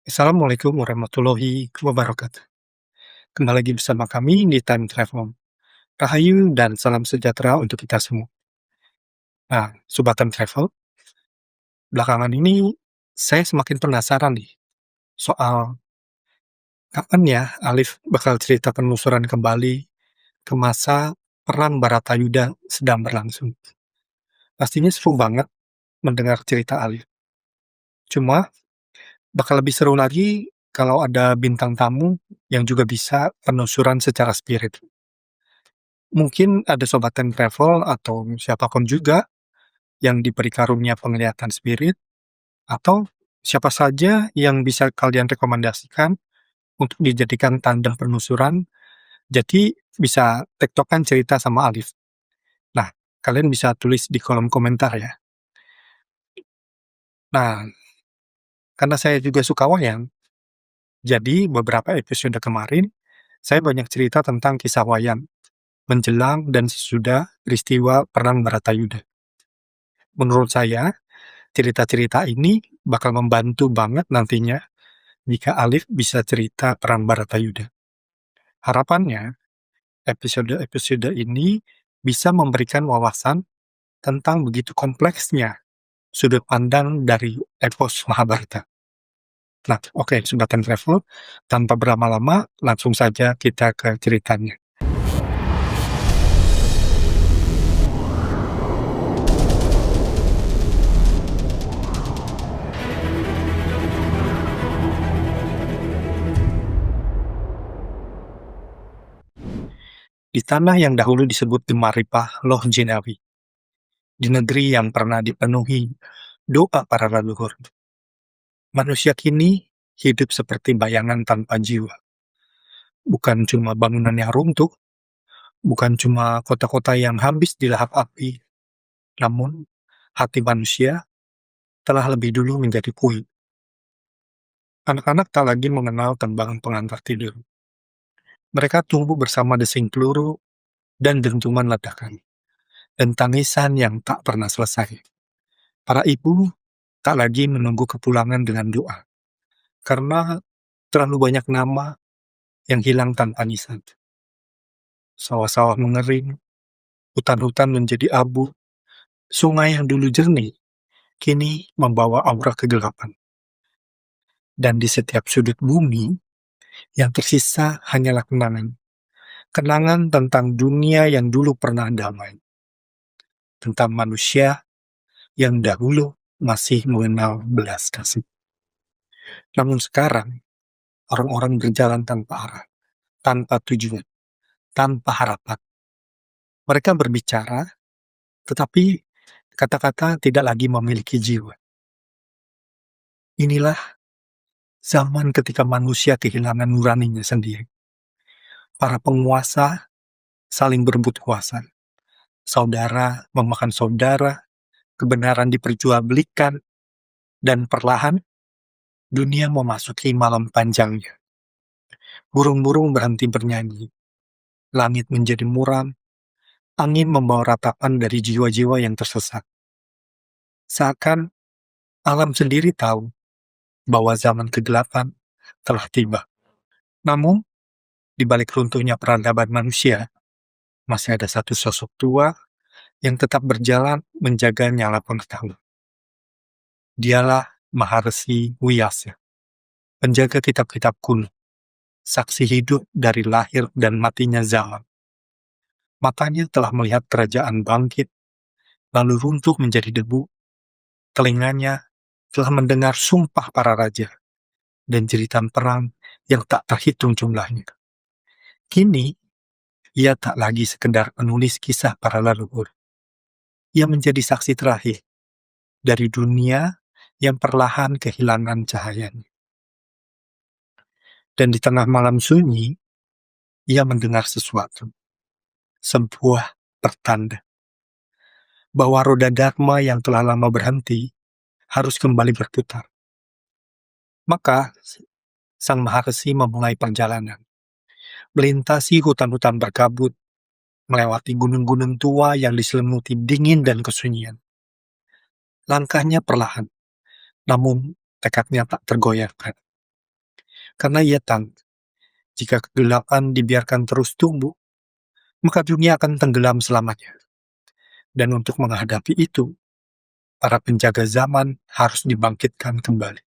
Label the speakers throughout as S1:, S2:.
S1: Assalamualaikum warahmatullahi wabarakatuh. Kembali lagi bersama kami di Time Travel. Rahayu dan salam sejahtera untuk kita semua. Nah, Sobat Time Travel, belakangan ini saya semakin penasaran nih soal kapan ya Alif bakal cerita penelusuran kembali ke masa Perang Baratayuda sedang berlangsung. Pastinya seru banget mendengar cerita Alif. Cuma bakal lebih seru lagi kalau ada bintang tamu yang juga bisa penelusuran secara spirit. Mungkin ada sobat time travel atau siapapun juga yang diberi karunia penglihatan spirit, atau siapa saja yang bisa kalian rekomendasikan untuk dijadikan tandem penelusuran, jadi bisa tektokan cerita sama Alif. Nah, kalian bisa tulis di kolom komentar ya. Nah, karena saya juga suka wayang, jadi beberapa episode kemarin, saya banyak cerita tentang kisah wayang, menjelang dan sesudah peristiwa Perang Baratayuda. Menurut saya, cerita-cerita ini bakal membantu banget nantinya jika Alif bisa cerita Perang Baratayuda. Harapannya, episode-episode ini bisa memberikan wawasan tentang begitu kompleksnya sudut pandang dari epos Mahabharata. Nah, oke, Sobat Time Travel, tanpa berlama-lama, langsung saja kita ke ceritanya. Di tanah yang dahulu disebut Gemaripah Loh Jinawi, di negeri yang pernah dipenuhi doa para leluhur, manusia kini hidup seperti bayangan tanpa jiwa. Bukan cuma bangunan yang runtuh, bukan cuma kota-kota yang habis dilahap api, namun hati manusia telah lebih dulu menjadi kuil. Anak-anak tak lagi mengenal tembakan pengantar tidur. Mereka tumbuh bersama desing peluru dan dentuman ledakan, dan tangisan yang tak pernah selesai. Para ibu tak lagi menunggu kepulangan dengan doa, karena terlalu banyak nama yang hilang tanpa nisan. Sawah-sawah mengering, hutan-hutan menjadi abu, sungai yang dulu jernih, kini membawa aura kegelapan. Dan di setiap sudut bumi, yang tersisa hanyalah kenangan. Kenangan tentang dunia yang dulu pernah damai. Tentang manusia yang dahulu masih mengenal belas kasih. Namun sekarang, orang-orang berjalan tanpa arah, tanpa tujuan, tanpa harapan. Mereka berbicara, tetapi kata-kata tidak lagi memiliki jiwa. Inilah zaman ketika manusia kehilangan nuraninya sendiri. Para penguasa saling berebut kuasa. Saudara memakan saudara, kebenaran diperjualbelikan, dan perlahan dunia memasuki malam panjangnya. Burung-burung berhenti bernyanyi. Langit menjadi muram, angin membawa ratapan dari jiwa-jiwa yang tersesat. Seakan alam sendiri tahu bahwa zaman kegelapan telah tiba. Namun, di balik runtuhnya peradaban manusia, masih ada satu sosok tua yang tetap berjalan menjaga nyala pengetahuan. Dialah Maharesi Wiyasa, penjaga kitab-kitab kuno, saksi hidup dari lahir dan matinya zaman. Matanya telah melihat kerajaan bangkit, lalu runtuh menjadi debu. Telinganya telah mendengar sumpah para raja dan jeritan perang yang tak terhitung jumlahnya. Kini, ia tak lagi sekedar penulis kisah para leluhur. Ia menjadi saksi terakhir dari dunia yang perlahan kehilangan cahayanya. Dan di tengah malam sunyi, ia mendengar sesuatu. Sebuah pertanda bahwa roda Dharma yang telah lama berhenti harus kembali berputar. Maka, Sang Maharesi memulai perjalanan, melintasi hutan-hutan berkabut, melewati gunung-gunung tua yang diselimuti dingin dan kesunyian. Langkahnya perlahan, namun tekadnya tak tergoyahkan. Karena ia tahu, jika kegelapan dibiarkan terus tumbuh, maka dunia akan tenggelam selamanya. Dan untuk menghadapi itu, para penjaga zaman harus dibangkitkan kembali.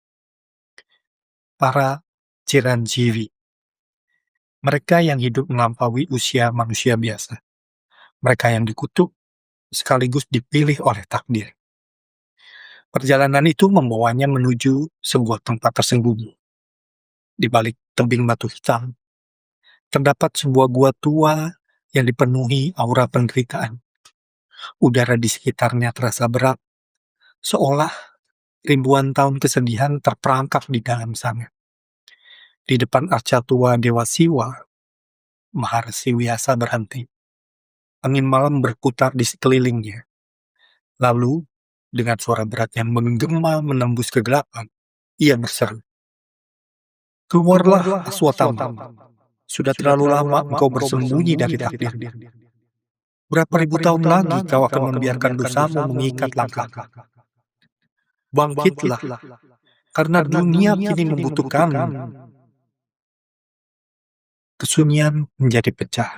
S1: Para Ciranjiri, mereka yang hidup melampaui usia manusia biasa. Mereka yang dikutuk sekaligus dipilih oleh takdir. Perjalanan itu membawanya menuju sebuah tempat tersembunyi. Di balik tebing batu hitam, terdapat sebuah gua tua yang dipenuhi aura penderitaan. Udara di sekitarnya terasa berat, seolah ribuan tahun kesedihan terperangkap di dalam sana. Di depan arca tua Dewa Siwa, Maharsi Wyasa berhenti. Angin malam berputar di sekelilingnya. Lalu, dengan suara berat yang menggema menembus kegelapan, ia berseru, "Keluarlah, Aswatama. Sudah terlalu lama engkau bersembunyi dari takdir. Berapa ribu tahun lagi kau akan membiarkan dosamu mengikat langkahmu? Bangkitlah, karena dunia kini membutuhkanmu." Kesunyian menjadi pecah.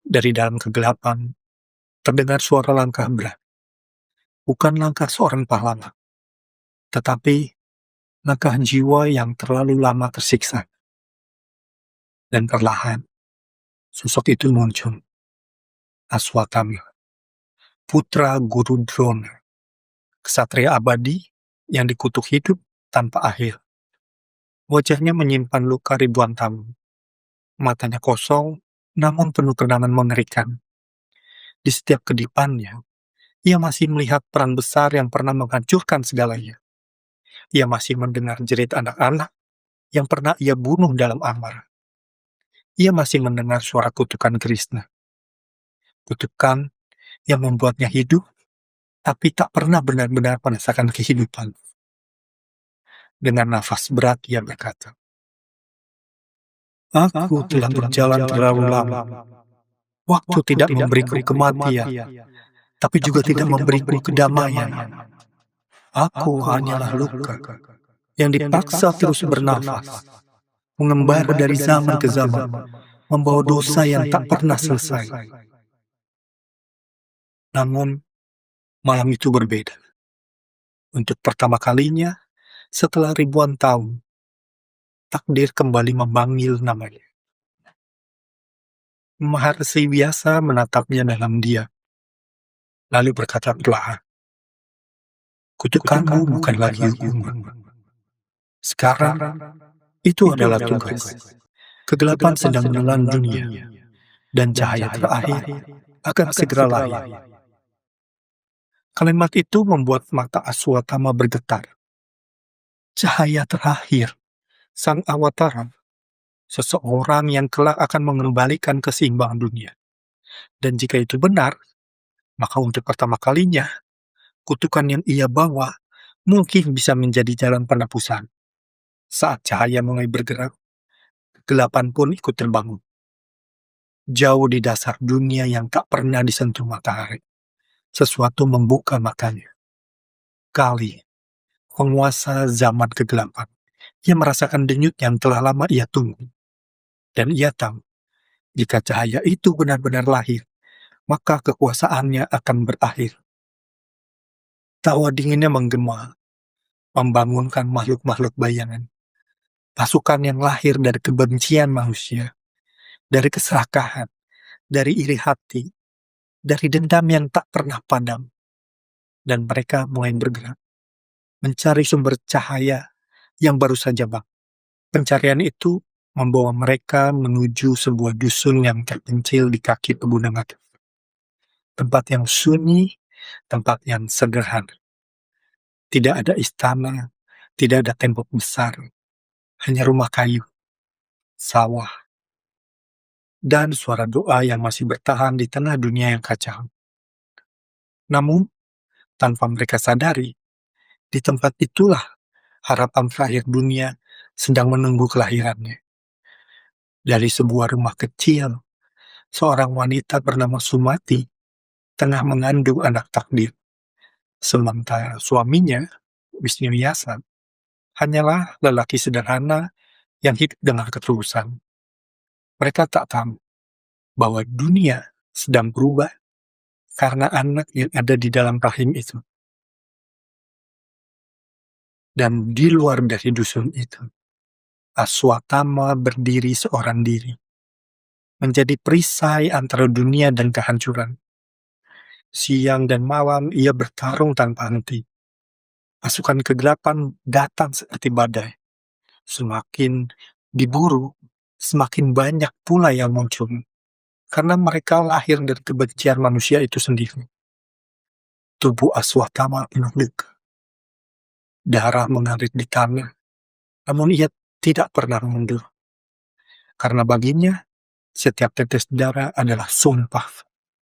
S1: Dari dalam kegelapan, terdengar suara langkah berat. Bukan langkah seorang pahlawan, tetapi langkah jiwa yang terlalu lama tersiksa. Dan perlahan, sosok itu muncul. Aswatama, putra Guru Drona, kesatria abadi yang dikutuk hidup tanpa akhir. Wajahnya menyimpan luka ribuan tahun. Matanya kosong, namun penuh kenangan mengerikan. Di setiap kedipannya, ia masih melihat perang besar yang pernah menghancurkan segalanya. Ia masih mendengar jerit anak-anak yang pernah ia bunuh dalam amarah. Ia masih mendengar suara kutukan Krishna. Kutukan yang membuatnya hidup, tapi tak pernah benar-benar merasakan kehidupan. Dengan nafas berat ia berkata, "Aku telah berjalan terlalu lama. Waktu tidak memberiku kematian, tapi juga tidak memberiku kedamaian. Aku hanyalah luka yang dipaksa terus bernafas, mengembara dari zaman ke zaman, membawa dosa yang tak pernah selesai." Namun, malam itu berbeda. Untuk pertama kalinya, setelah ribuan tahun, takdir kembali memanggil namanya. Maharsi biasa menatapnya dalam diam, lalu berkata perlahan, "Kutukanmu bukan lagi hukuman. Sekarang, itu adalah tugas. Kegelapan sedang menelan dunia, dan cahaya terakhir akan segera lahir." Kalimat itu membuat mata Aswatama bergetar. Cahaya terakhir, sang awatara, seseorang yang kelak akan mengembalikan keseimbangan dunia. Dan jika itu benar, maka untuk pertama kalinya, kutukan yang ia bawa mungkin bisa menjadi jalan penebusan. Saat cahaya mulai bergerak, kegelapan pun ikut terbangun. Jauh di dasar dunia yang tak pernah disentuh matahari, sesuatu membuka matanya. Kali, penguasa zaman kegelapan, ia merasakan denyut yang telah lama ia tunggu. Dan ia tahu, jika cahaya itu benar-benar lahir, maka kekuasaannya akan berakhir. Tawa dinginnya menggema, membangunkan makhluk-makhluk bayangan. Pasukan yang lahir dari kebencian manusia, dari keserakahan, dari iri hati, dari dendam yang tak pernah padam. Dan mereka mulai bergerak, mencari sumber cahaya yang baru saja bang. Pencarian itu membawa mereka menuju sebuah dusun yang terpencil di kaki pegunungan. Tempat yang sunyi, tempat yang sederhana. Tidak ada istana, tidak ada tembok besar, hanya rumah kayu, sawah, dan suara doa yang masih bertahan di tengah dunia yang kacau. Namun, tanpa mereka sadari, di tempat itulah harapan terakhir dunia sedang menunggu kelahirannya. Dari sebuah rumah kecil, seorang wanita bernama Sumati tengah mengandung anak takdir. Sementara suaminya, Wisnu Yasan, hanyalah lelaki sederhana yang hidup dengan ketulusan. Mereka tak tahu bahwa dunia sedang berubah karena anak yang ada di dalam rahim itu. Dan di luar dari dusun itu, Aswatama berdiri seorang diri, menjadi perisai antara dunia dan kehancuran. Siang dan malam ia bertarung tanpa henti. Pasukan kegelapan datang seperti badai. Semakin diburu, semakin banyak pula yang muncul. Karena mereka lahir dari kebencian manusia itu sendiri. Tubuh Aswatama penuh luka. Darah mengalir di tanah. Namun ia tidak pernah mundur. Karena baginya, setiap tetes darah adalah sumpah.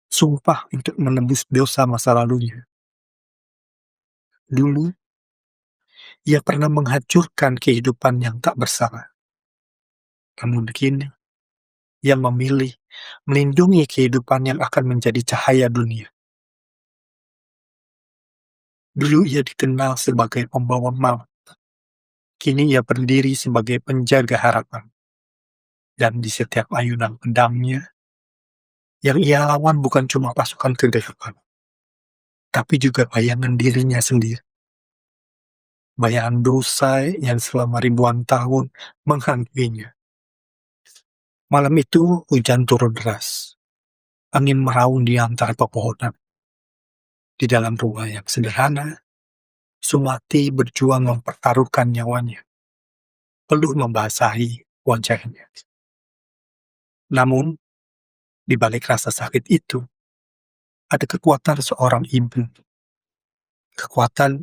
S1: Sumpah untuk menembus dosa masa lalunya. Dulu, ia pernah menghancurkan kehidupan yang tak bersalah. Namun kini, ia memilih melindungi kehidupan yang akan menjadi cahaya dunia. Dulu ia dikenal sebagai pembawa maut. Kini ia berdiri sebagai penjaga harapan. Dan di setiap ayunan pedangnya, yang ia lawan bukan cuma pasukan kegelapan, tapi juga bayangan dirinya sendiri. Bayangan dosa yang selama ribuan tahun menghantuinya. Malam itu hujan turun deras. Angin meraung di antara pepohonan. Di dalam rumah yang sederhana, Sumati berjuang mempertaruhkan nyawanya, peluh membasahi wajahnya. Namun, di balik rasa sakit itu, ada kekuatan seorang ibu. Kekuatan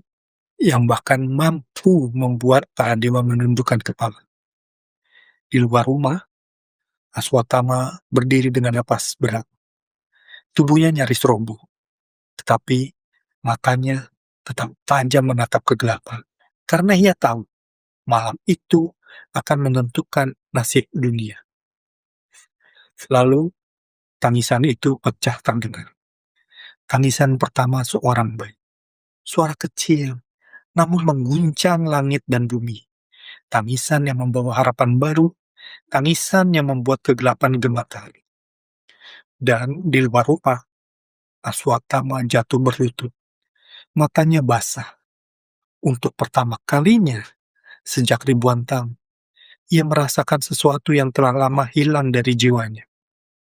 S1: yang bahkan mampu membuat para dewa menundukkan kepala. Di luar rumah, Aswatama berdiri dengan napas berat. Tubuhnya nyaris roboh, tetapi matanya tetap tajam menatap kegelapan. Karena ia tahu, malam itu akan menentukan nasib dunia. Lalu, tangisan itu pecah terdengar. Tangisan pertama seorang bayi. Suara kecil, namun mengguncang langit dan bumi. Tangisan yang membawa harapan baru, tangisan yang membuat kegelapan gemetar. Dan di luar rumah, Aswatama jatuh berlutut. Matanya basah. Untuk pertama kalinya, sejak ribuan tahun, ia merasakan sesuatu yang telah lama hilang dari jiwanya.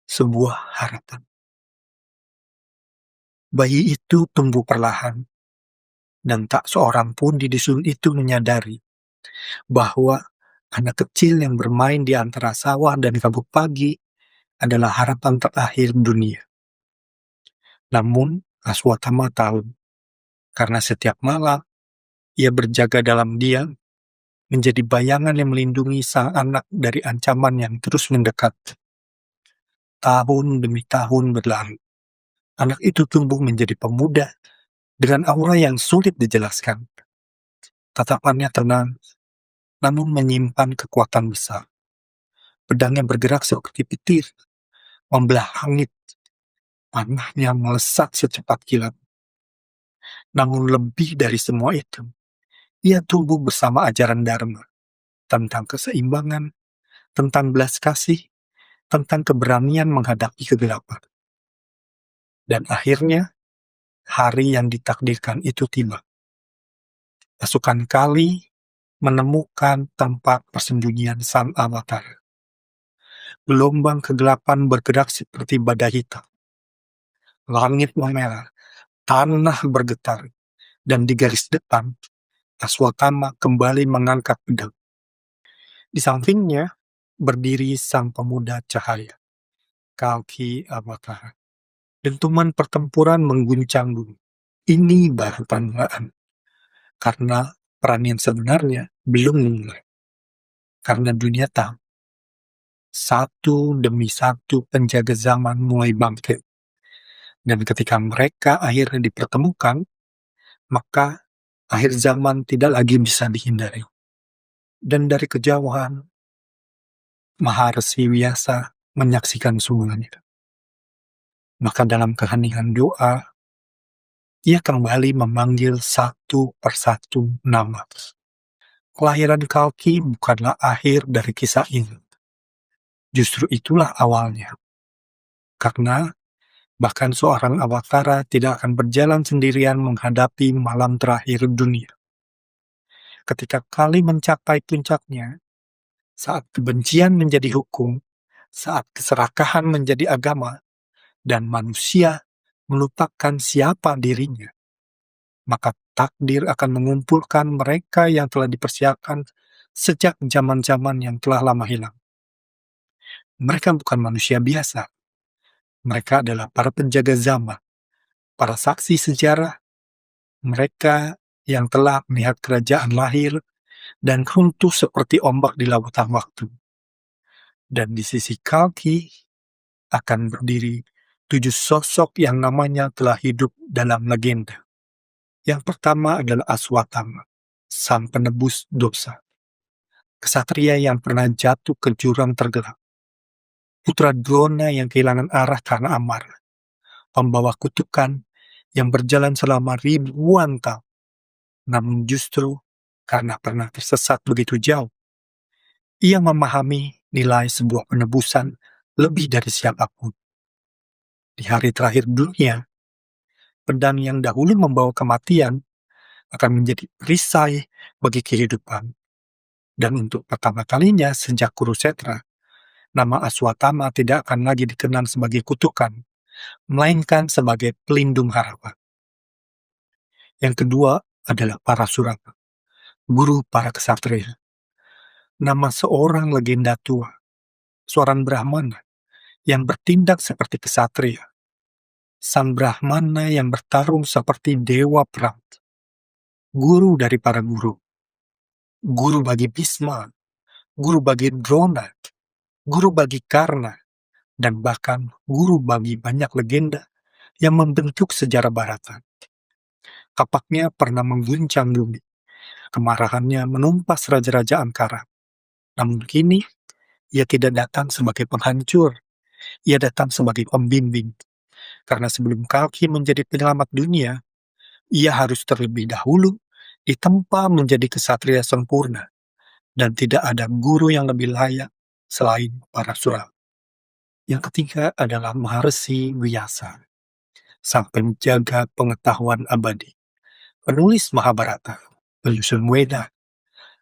S1: Sebuah harapan. Bayi itu tumbuh perlahan, dan tak seorang pun di dusun itu menyadari bahwa anak kecil yang bermain di antara sawah dan kabut pagi adalah harapan terakhir dunia. Namun, Aswatama tahu, karena setiap malam ia berjaga dalam diam, menjadi bayangan yang melindungi sang anak dari ancaman yang terus mendekat. Tahun demi tahun berlalu. Anak itu tumbuh menjadi pemuda dengan aura yang sulit dijelaskan. Tatapannya tenang, namun menyimpan kekuatan besar. Pedangnya bergerak seperti petir, membelah langit. Panahnya melesat secepat kilat. Namun lebih dari semua itu, ia tumbuh bersama ajaran Dharma tentang keseimbangan, tentang belas kasih, tentang keberanian menghadapi kegelapan. Dan akhirnya, hari yang ditakdirkan itu tiba. Pasukan Kali menemukan tempat persembunyian sang avatar. Gelombang kegelapan bergerak seperti badai hitam. Langit memerah, tanah bergetar, dan di garis depan, Aswatama kembali mengangkat pedang. Di sampingnya, berdiri sang pemuda cahaya, Kalki Avatar. Dentuman pertempuran mengguncang bumi. Ini baru permulaan. Karena peran yang sebenarnya belum dimulai. Karena dunia tahu, satu demi satu penjaga zaman mulai bangkit. Dan ketika mereka akhirnya dipertemukan, maka akhir zaman tidak lagi bisa dihindari. Dan dari kejauhan, Maharesi Wyasa menyaksikan semuanya. Maka dalam keheningan doa, ia kembali memanggil satu persatu nama. Kelahiran Kalki bukanlah akhir dari kisah ini. Justru itulah awalnya. Karena bahkan seorang awatara tidak akan berjalan sendirian menghadapi malam terakhir dunia. Ketika Kali mencapai puncaknya, saat kebencian menjadi hukum, saat keserakahan menjadi agama, dan manusia melupakan siapa dirinya, maka takdir akan mengumpulkan mereka yang telah dipersiapkan sejak zaman-zaman yang telah lama hilang. Mereka bukan manusia biasa. Mereka adalah para penjaga zaman, para saksi sejarah, mereka yang telah melihat kerajaan lahir dan runtuh seperti ombak di lautan waktu. Dan di sisi Kalki akan berdiri 7 sosok yang namanya telah hidup dalam legenda. Yang pertama adalah Aswatama, sang penebus dosa. Kesatria yang pernah jatuh ke jurang tergelap. Putra Drona yang kehilangan arah karena amarah. Pembawa kutukan yang berjalan selama ribuan tahun. Namun justru karena pernah tersesat begitu jauh, ia memahami nilai sebuah penebusan lebih dari siapapun. Di hari terakhir dunia, pedang yang dahulu membawa kematian akan menjadi perisai bagi kehidupan. Dan untuk pertama kalinya sejak Kurusetra, nama Aswatama tidak akan lagi dikenal sebagai kutukan, melainkan sebagai pelindung harapan. Yang kedua adalah Parasurama, guru para kesatria. Nama seorang legenda tua, seorang Brahmana yang bertindak seperti kesatria. Sang Brahmana yang bertarung seperti dewa perang. Guru dari para guru. Guru bagi Bhisma, guru bagi Drona, guru bagi Karna, dan bahkan guru bagi banyak legenda yang membentuk sejarah Bharata. Kapaknya pernah mengguncang bumi. Kemarahannya menumpas raja-raja Ankara. Namun kini, ia tidak datang sebagai penghancur. Ia datang sebagai pembimbing. Karena sebelum Kalki menjadi penyelamat dunia, ia harus terlebih dahulu ditempa menjadi kesatria sempurna. Dan tidak ada guru yang lebih layak selain Parasura. Yang ketiga adalah Maharsi Vyasa, sang penjaga pengetahuan abadi. Penulis Mahabharata, penyusun Weda,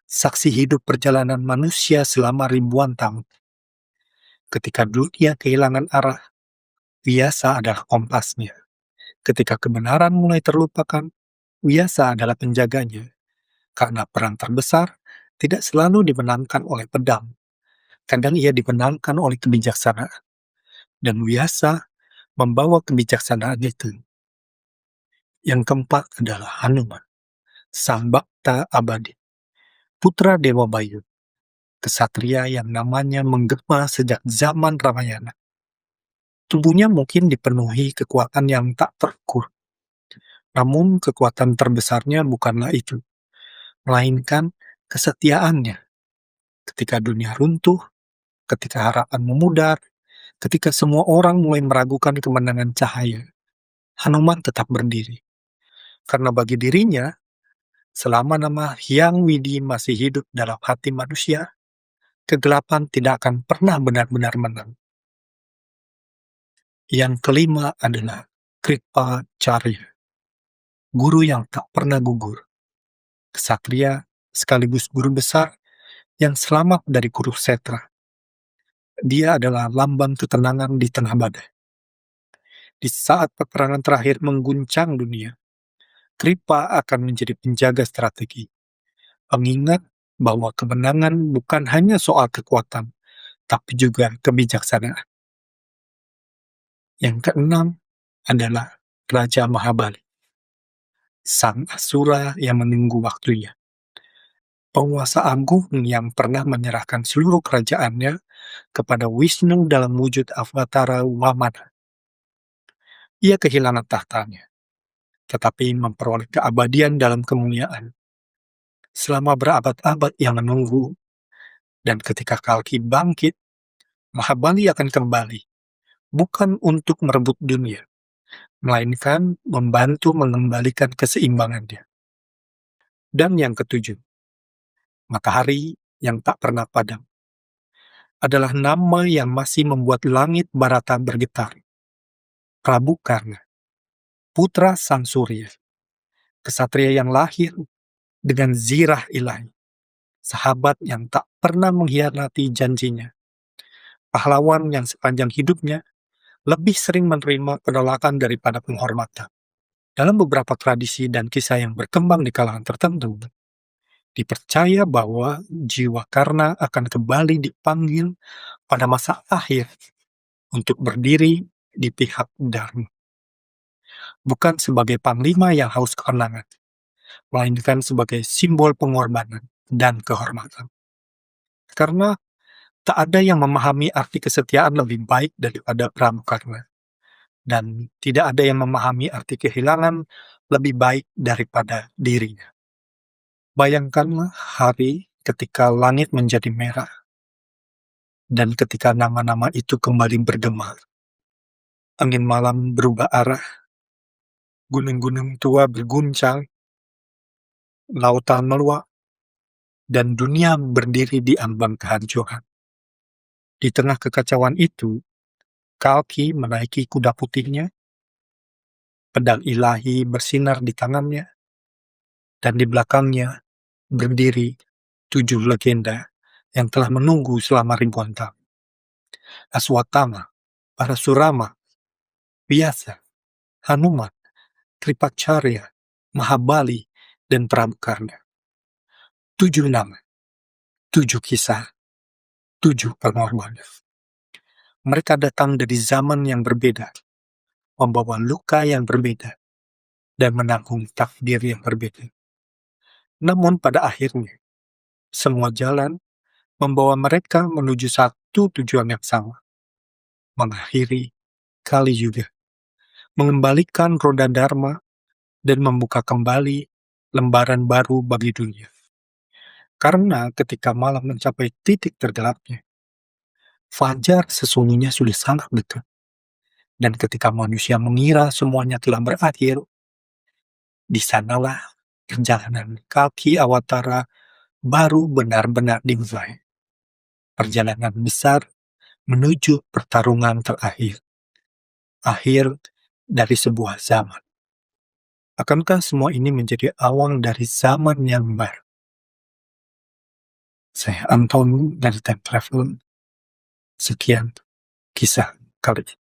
S1: saksi hidup perjalanan manusia selama ribuan tahun. Ketika dunia kehilangan arah, Vyasa adalah kompasnya. Ketika kebenaran mulai terlupakan, Vyasa adalah penjaganya. Karena perang terbesar tidak selalu dimenangkan oleh pedang. Kadang ia dimenangkan oleh kebijaksanaan. Dan Vyasa membawa kebijaksanaan itu. Yang keempat adalah Hanuman, sang Bhakta abadi, putra Dewa Bayu, kesatria yang namanya menggema sejak zaman Ramayana. Tubuhnya mungkin dipenuhi kekuatan yang tak terukur. Namun kekuatan terbesarnya bukanlah itu, melainkan kesetiaannya. Ketika dunia runtuh, ketika harapan memudar, ketika semua orang mulai meragukan kemenangan cahaya, Hanuman tetap berdiri. Karena bagi dirinya, selama nama Hyang Widi masih hidup dalam hati manusia, kegelapan tidak akan pernah benar-benar menang. Yang kelima adalah Kripacarya, guru yang tak pernah gugur. Kesatria sekaligus guru besar yang selamat dari Kurusetra. Dia adalah lambang ketenangan di tengah badai. Di saat peperangan terakhir mengguncang dunia, Kripa akan menjadi penjaga strategi. Pengingat bahwa kemenangan bukan hanya soal kekuatan, tapi juga kebijaksanaan. Yang keenam adalah Raja Mahabali, sang Asura yang menunggu waktunya. Penguasa agung yang pernah menyerahkan seluruh kerajaannya kepada Wisnu dalam wujud Avatara Wamana. Ia kehilangan tahtanya, tetapi memperoleh keabadian dalam kemuliaan. Selama berabad-abad ia menunggu, dan ketika Kalki bangkit, Mahabali akan kembali, bukan untuk merebut dunia, melainkan membantu mengembalikan keseimbangannya. Dan yang ketujuh, Matahari yang tak pernah padam, adalah nama yang masih membuat langit barata bergetar. Prabu Karna, putra Sang Surya, kesatria yang lahir dengan zirah ilahi, sahabat yang tak pernah mengkhianati janjinya, pahlawan yang sepanjang hidupnya lebih sering menerima penolakan daripada penghormatan. Dalam beberapa tradisi dan kisah yang berkembang di kalangan tertentu, dipercaya bahwa jiwa Karna akan kembali dipanggil pada masa akhir untuk berdiri di pihak Dharma, bukan sebagai panglima yang haus kemenangan, melainkan sebagai simbol pengorbanan dan kehormatan. Karena tak ada yang memahami arti kesetiaan lebih baik daripada Prabu Karna, dan tidak ada yang memahami arti kehilangan lebih baik daripada dirinya. Bayangkanlah hari ketika langit menjadi merah, dan ketika nama-nama itu kembali bergema. Angin malam berubah arah, gunung-gunung tua berguncang, lautan meluap, dan dunia berdiri di ambang kehancuran. Di tengah kekacauan itu, Kalki menaiki kuda putihnya, pedang ilahi bersinar di tangannya, dan di belakangnya berdiri 7 legenda yang telah menunggu selama ribuan tahun. Aswatthama, Parasurama, Vyasa, Hanuman, Kripacarya, Mahabali, dan Prabu Karna. 7 nama, 7 kisah, 7 pengorbanan. Mereka datang dari zaman yang berbeda, membawa luka yang berbeda, dan menanggung takdir yang berbeda. Namun pada akhirnya, semua jalan membawa mereka menuju satu tujuan yang sama, mengakhiri Kali Yuga, mengembalikan roda Dharma, dan membuka kembali lembaran baru bagi dunia. Karena ketika malam mencapai titik tergelapnya, fajar sesungguhnya sudah sangat dekat. Dan ketika manusia mengira semuanya telah berakhir, di sanalah perjalanan Kalki Awatara baru benar-benar dimulai. Perjalanan besar menuju pertarungan terakhir. Akhir dari sebuah zaman. Akankah semua ini menjadi awal dari zaman yang baru? Saya Anton dari Time Travel. Sekian kisah kali ini.